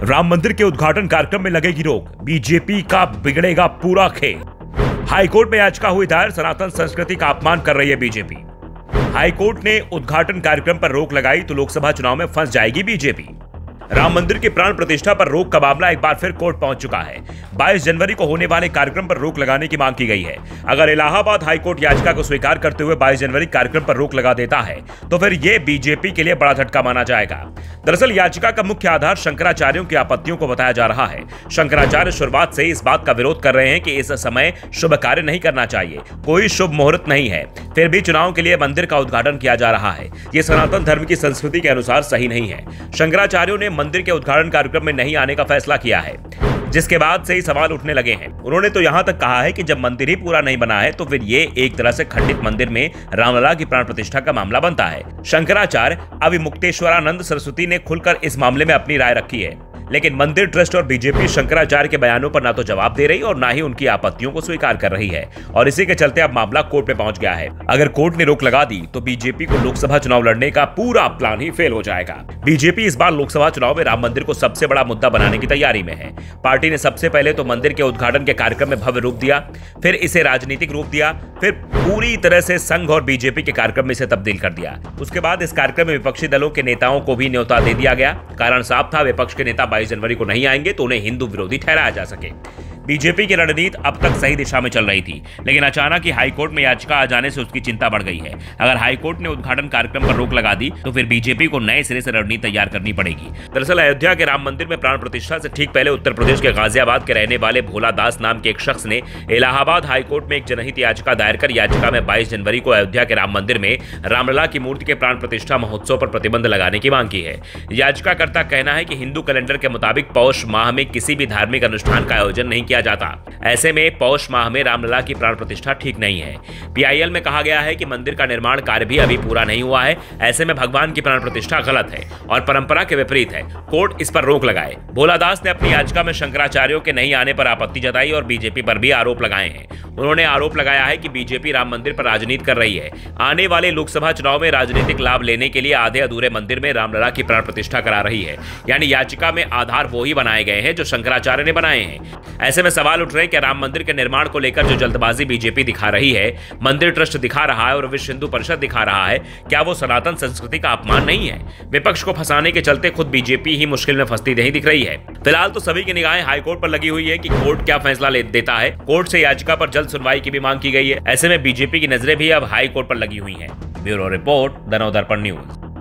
राम मंदिर के उद्घाटन कार्यक्रम में लगेगी रोक, बीजेपी का बिगड़ेगा पूरा खेल। हाईकोर्ट में याचिका हुई दायर, सनातन संस्कृति का अपमान कर रही है बीजेपी। हाईकोर्ट ने उद्घाटन कार्यक्रम पर रोक लगाई तो लोकसभा चुनाव में फंस जाएगी बीजेपी। राम मंदिर की प्राण प्रतिष्ठा पर रोक का मामला एक बार फिर कोर्ट पहुंच चुका है। 22 जनवरी को होने वाले कार्यक्रम पर रोक लगाने की मांग की गई है। अगर इलाहाबाद हाईकोर्ट याचिका को स्वीकार करते हुए 22 जनवरी कार्यक्रम पर रोक लगा देता है तो फिर यह बीजेपी के लिए बड़ा झटका माना जाएगा। दरअसल याचिका का मुख्य आधार शंकराचार्यों की आपत्तियों को बताया जा रहा है। शंकराचार्य शुरुआत से ही इस बात का विरोध कर रहे हैं कि इस समय शुभ कार्य नहीं करना चाहिए, कोई शुभ मुहूर्त नहीं है, फिर भी चुनाव के लिए मंदिर का उद्घाटन किया जा रहा है। ये सनातन धर्म की संस्कृति के अनुसार सही नहीं है। शंकराचार्यों ने मंदिर के उद्घाटन कार्यक्रम में नहीं आने का फैसला किया है, जिसके बाद से ही सवाल उठने लगे हैं। उन्होंने तो यहां तक कहा है कि जब मंदिर ही पूरा नहीं बना है तो फिर ये एक तरह से खंडित मंदिर में रामलला की प्राण प्रतिष्ठा का मामला बनता है। शंकराचार्य अविमुक्तेश्वरानंद सरस्वती ने खुलकर इस मामले में अपनी राय रखी है, लेकिन मंदिर ट्रस्ट और बीजेपी शंकराचार्य के बयानों पर ना तो जवाब दे रही और ना ही उनकी आपत्तियों को स्वीकार कर रही है, और इसी के चलते अब मामला कोर्ट में पहुंच गया है। अगर कोर्ट ने रोक लगा दी तो बीजेपी को लोकसभा चुनाव लड़ने का पूरा प्लान ही फेल हो जाएगा। बीजेपी इस बार लोकसभा चुनाव में राम मंदिर को सबसे बड़ा मुद्दा बनाने की तैयारी में है। पार्टी ने सबसे पहले तो मंदिर के उद्घाटन के कार्यक्रम में भव्य रूप दिया, फिर इसे राजनीतिक रूप दिया, फिर पूरी तरह से संघ और बीजेपी के कार्यक्रम में इसे तब्दील कर दिया। उसके बाद इस कार्यक्रम में विपक्षी दलों के नेताओं को भी न्योता दे दिया गया। कारण साफ था, विपक्ष के नेता 22 जनवरी को नहीं आएंगे तो उन्हें हिंदू विरोधी ठहराया जा सके। बीजेपी की रणनीति अब तक सही दिशा में चल रही थी, लेकिन अचानक ही हाईकोर्ट में याचिका आ जाने से उसकी चिंता बढ़ गई है। अगर हाईकोर्ट ने उद्घाटन कार्यक्रम पर रोक लगा दी तो फिर बीजेपी को नए सिरे से रणनीति तैयार करनी पड़ेगी। दरअसल अयोध्या के राम मंदिर में प्राण प्रतिष्ठा से ठीक पहले उत्तर प्रदेश के गाजियाबाद के रहने वाले भोला दास नाम के एक शख्स ने इलाहाबाद हाईकोर्ट में एक जनहित याचिका दायर कर याचिका में 22 जनवरी को अयोध्या के राम मंदिर में रामलला की मूर्ति के प्राण प्रतिष्ठा महोत्सव पर प्रतिबंध लगाने की मांग की है। याचिकाकर्ता कहना है कि हिंदू कैलेंडर के मुताबिक पौष माह में किसी भी धार्मिक अनुष्ठान का आयोजन नहीं किया जाता। ऐसे में पौष माह में रामलला की प्राण प्रतिष्ठा ठीक नहीं है। पीआईएल में कहा गया है कि मंदिर का निर्माण कार्य भी अभी पूरा नहीं हुआ है। ऐसे में भगवान की प्राण प्रतिष्ठा गलत है और परंपरा के विपरीत है। कोर्ट इस पर रोक लगाए। भोला दास ने अपनी याचिका में शंकराचार्यों के नहीं आने पर आपत्ति जताई और बीजेपी पर भी आरोप लगाए हैं। उन्होंने आरोप लगाया है कि बीजेपी राम मंदिर पर राजनीति कर रही है। आने वाले लोकसभा चुनाव में राजनीतिक लाभ लेने के लिए आधे अधूरे मंदिर में रामलला की प्राण प्रतिष्ठा करा रही है। यानी याचिका में आधार वो ही बनाए गए हैं जो शंकराचार्य ने बनाए हैं। ऐसे में सवाल उठ रहे हैं कि राम मंदिर के निर्माण को लेकर जो जल्दबाजी बीजेपी दिखा रही है, मंदिर ट्रस्ट दिखा रहा है और विश्व हिंदू परिषद दिखा रहा है, क्या वो सनातन संस्कृति का अपमान नहीं है? विपक्ष को फंसाने के चलते खुद बीजेपी ही मुश्किल में फंसती नहीं दिख रही है। फिलहाल तो सभी की निगाहें हाईकोर्ट पर लगी हुई है कि कोर्ट क्या फैसला देता है। कोर्ट से याचिका पर जल्द सुनवाई की भी मांग की गई है। ऐसे में बीजेपी की नजरें भी अब हाईकोर्ट पर लगी हुई हैं। Bureau report, the Navdarpan news.